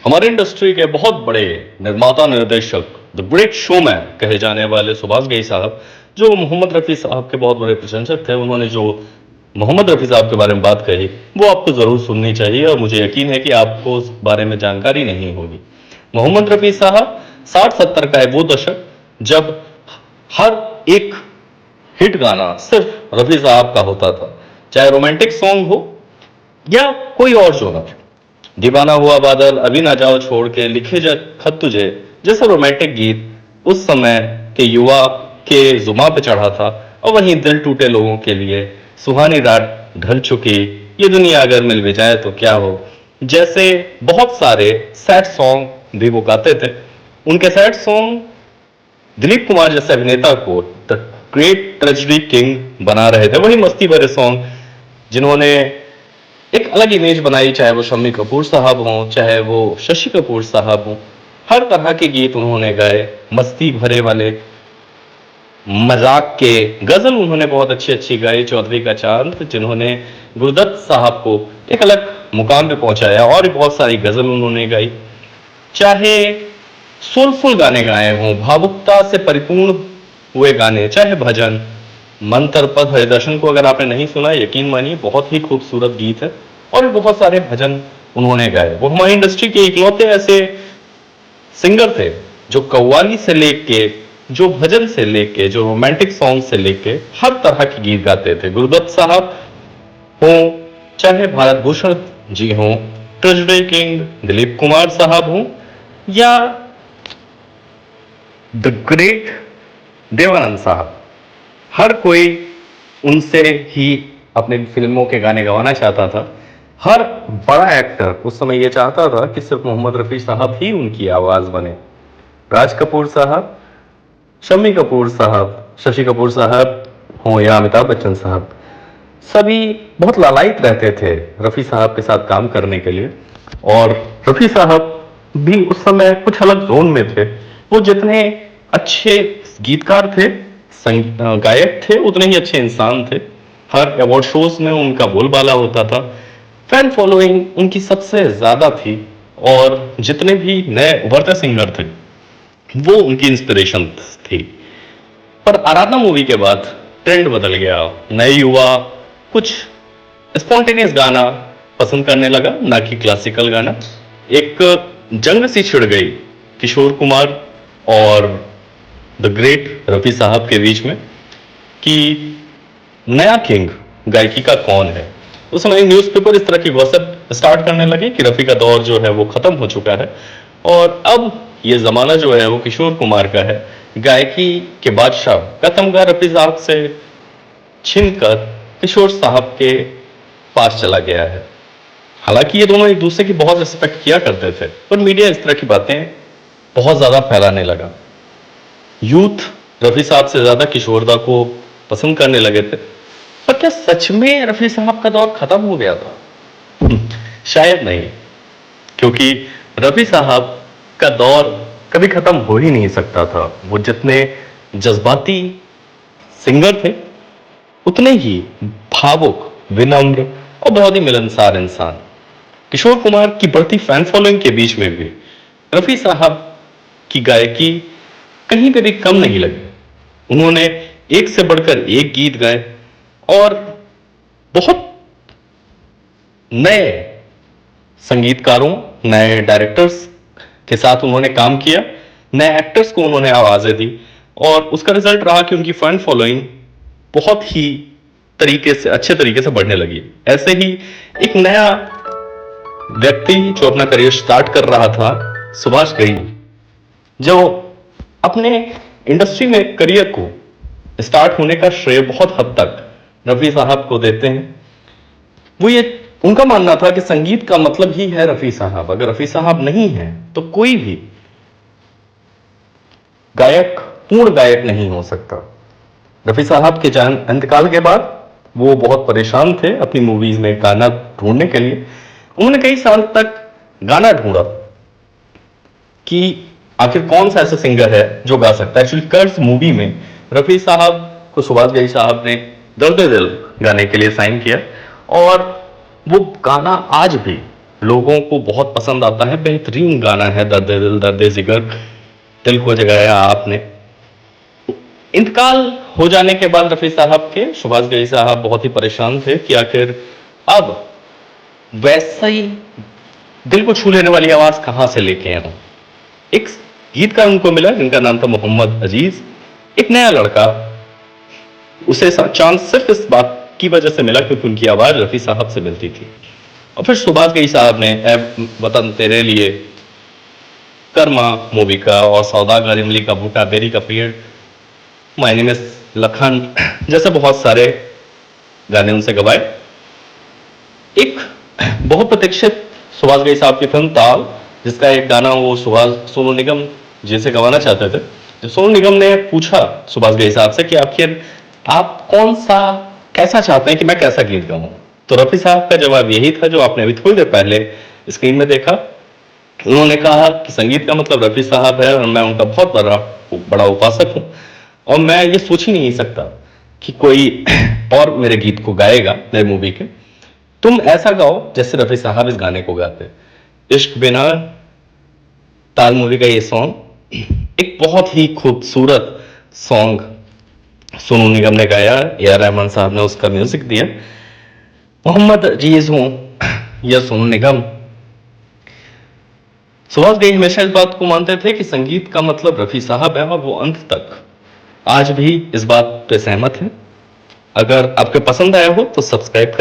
हमारे इंडस्ट्री के बहुत बड़े निर्माता निर्देशक द ग्रेट शोमैन कहे जाने वाले सुभाष घई साहब, जो मोहम्मद रफ़ी साहब के बहुत बड़े प्रशंसक थे, उन्होंने जो मोहम्मद रफ़ी साहब के बारे में बात कही वो आपको ज़रूर सुननी चाहिए और मुझे यकीन है कि आपको उस बारे में जानकारी नहीं होगी। मोहम्मद रफ़ी साहब 60-70 का है वो दशक जब हर एक हिट गाना सिर्फ रफ़ी साहब का होता था, चाहे रोमांटिक सॉन्ग हो या कोई और जोनर। दीवाना हुआ बादल, अभी ना जाओ छोड़ के, लिखे जा खत तुझे जैसे रोमांटिक गीत उस समय के युवा के जुबां पे चढ़ा था। और वहीं दिल टूटे लोगों के लिए सुहानी रात ढल चुकी, ये दुनिया अगर मिल भी जाए तो क्या हो, जैसे बहुत सारे सैड सॉन्ग भी वो गाते थे। उनके सैड सॉन्ग दिलीप कुमार जैसे अभिनेता को द ग्रेट ट्रेजेडी किंग बना रहे थे। वही मस्ती भरे सॉन्ग जिन्होंने एक अलग इमेज बनाई, चाहे वो शम्मी कपूर साहब हों, चाहे वो शशि कपूर साहब हों, हर तरह के गीत उन्होंने गाए। मस्ती भरे वाले, मजाक के, गजल उन्होंने बहुत अच्छी अच्छी गाई। चौधरी का चांद, जिन्होंने गुरुदत्त साहब को एक अलग मुकाम पे पहुंचाया, और भी बहुत सारी गजल उन्होंने गाई। चाहे सोलफुल गाने गाए हों, भावुकता से परिपूर्ण हुए गाने, चाहे भजन, मंत्र पद हरिदर्शन को अगर आपने नहीं सुना, यकीन मानिए बहुत ही खूबसूरत गीत है। और भी बहुत सारे भजन उन्होंने गाए। वो हमारी इंडस्ट्री के इकलौते ऐसे सिंगर थे जो कव्वाली से लेके, जो भजन से लेके, जो रोमांटिक सॉन्ग से लेके हर तरह के गीत गाते थे। गुरुदत्त साहब हों, चाहे भारत भूषण जी हों, ट्रेजेडी किंग दिलीप कुमार साहब हों, या द ग्रेट देवानंद साहब, हर कोई उनसे ही अपनी फिल्मों के गाने गवाना चाहता था। हर बड़ा एक्टर उस समय ये चाहता था कि सिर्फ मोहम्मद रफ़ी साहब ही उनकी आवाज बने। राज कपूर साहब, शम्मी कपूर साहब, शशि कपूर साहब हों या अमिताभ बच्चन साहब, सभी बहुत लालायित रहते थे रफ़ी साहब के साथ काम करने के लिए। और रफ़ी साहब भी उस समय कुछ अलग जोन में थे। वो जितने अच्छे गीतकार थे, गायक थे, उतने ही अच्छे इंसान थे। हर अवार्ड शोज में उनका बोलबाला होता था। फैन फॉलोइंग उनकी सबसे ज्यादा थी। और जितने भी नए उभरते सिंगर थे वो उनकी इंस्पिरेशन थी। पर आराधना मूवी के बाद ट्रेंड बदल गया। नए युवा कुछ स्पॉन्टेनियस गाना पसंद करने लगा, ना कि क्लासिकल गाना। एक जंग सी छिड़ गई किशोर कुमार और द ग्रेट रफ़ी साहब के बीच में कि नया किंग गायकी का कौन है। उस समय न्यूज़पेपर इस तरह की गॉसिप स्टार्ट करने लगे कि रफ़ी का दौर जो है वो खत्म हो चुका है और अब ये जमाना जो है वो किशोर कुमार का है। गायकी के बादशाह का तमगा रफ़ी साहब से छीनकर किशोर साहब के पास चला गया है। हालांकि ये दोनों एक दूसरे की बहुत रिस्पेक्ट किया करते थे, पर मीडिया इस तरह की बातें बहुत ज्यादा फैलाने लगा। यूथ रफ़ी साहब से ज्यादा किशोरदा को पसंद करने लगे थे। पर क्या सच में रफ़ी साहब का दौर खत्म हो गया था? शायद नहीं, क्योंकि रफ़ी साहब का दौर कभी खत्म हो ही नहीं सकता था। वो जितने जज्बाती सिंगर थे उतने ही भावुक, विनम्र और बहुत ही मिलनसार इंसान। किशोर कुमार की बढ़ती फैन फॉलोइंग के बीच में भी रफ़ी साहब की गायकी कहीं पे भी कम नहीं लगी। उन्होंने एक से बढ़कर एक गीत गाए और बहुत नए संगीतकारों, नए डायरेक्टर्स के साथ उन्होंने काम किया, नए एक्टर्स को उन्होंने आवाजें दी और उसका रिजल्ट रहा कि उनकी फैन फॉलोइंग बहुत ही अच्छे तरीके से बढ़ने लगी। ऐसे ही एक नया व्यक्ति जो अपना करियर स्टार्ट कर रहा था, सुभाष घई, जो अपने इंडस्ट्री में करियर को स्टार्ट होने का श्रेय बहुत हद तक रफ़ी साहब को देते हैं। वो ये उनका मानना था कि संगीत का मतलब ही है रफ़ी साहब। अगर रफ़ी साहब नहीं है तो कोई भी गायक पूर्ण गायक नहीं हो सकता। रफ़ी साहब के इंतकाल के बाद वो बहुत परेशान थे अपनी मूवीज में गाना ढूंढने के लिए। उन्होंने कई साल तक गाना ढूंढा कि आखिर कौन सा ऐसा सिंगर है जो गा सकता है। एक्चुअली कर्ज मूवी में रफ़ी साहब को सुभाष घई साहब ने दर्द दिल गाने के लिए साइन किया और वो गाना आज भी लोगों को बहुत पसंद आता है, बेहतरीन गाना है दर्द दिल दर्द जिगर, दिल को जगाया आपने। इंतकाल हो जाने के बाद रफी साहब के, सुभाष घई साहब बहुत ही परेशान थे कि आखिर अब वैसा ही दिल को छू लेने वाली आवाज कहां से लेके आऊं। एक गीतकार उनको मिला जिनका नाम था मोहम्मद अजीज, एक नया लड़का। उसे चांस सिर्फ इस बात की वजह से मिला क्योंकि उनकी आवाज रफी साहब से मिलती थी। और फिर सुभाष घई साहब ने ए वतन तेरे लिए, कर्मा मूवी का, और सौदागर, इमली का बूटा, बेरी का पेड़, माय नेम इज लखन जैसे बहुत सारे गाने उनसे गवाए। एक बहुत प्रतीक्षित सुभाष घई साहब की फिल्म ताल, जिसका एक गाना वो सोनू निगम जिसे गवाना चाहते थे। जब सोनू निगम ने पूछा सुभाष घई साहब से कि आखिर आप कौन सा कैसा चाहते हैं कि मैं कैसा गीत गाऊं, तो रफी साहब का जवाब यही था जो आपने अभी थोड़ी देर पहले स्क्रीन में देखा। उन्होंने कहा कि संगीत का मतलब रफी साहब है और मैं उनका बहुत बड़ा उपासक हूं, और मैं ये सोच ही नहीं सकता कि कोई और मेरे गीत को गाएगा मेरे मूवी के। तुम ऐसा गाओ जैसे रफी साहब इस गाने को गाते। इश्क बिना ताल मूवी का ये सॉन्ग एक बहुत ही खूबसूरत सॉन्ग सोनू निगम ने गाया, ए आर रहमान साहब ने उसका म्यूजिक दिया। मोहम्मद अजीज हूं या सोनू निगम, सुभाष घई हमेशा इस बात को मानते थे कि संगीत का मतलब रफी साहब है, और वो अंत तक आज भी इस बात पे सहमत है। अगर आपको पसंद आया हो तो सब्सक्राइब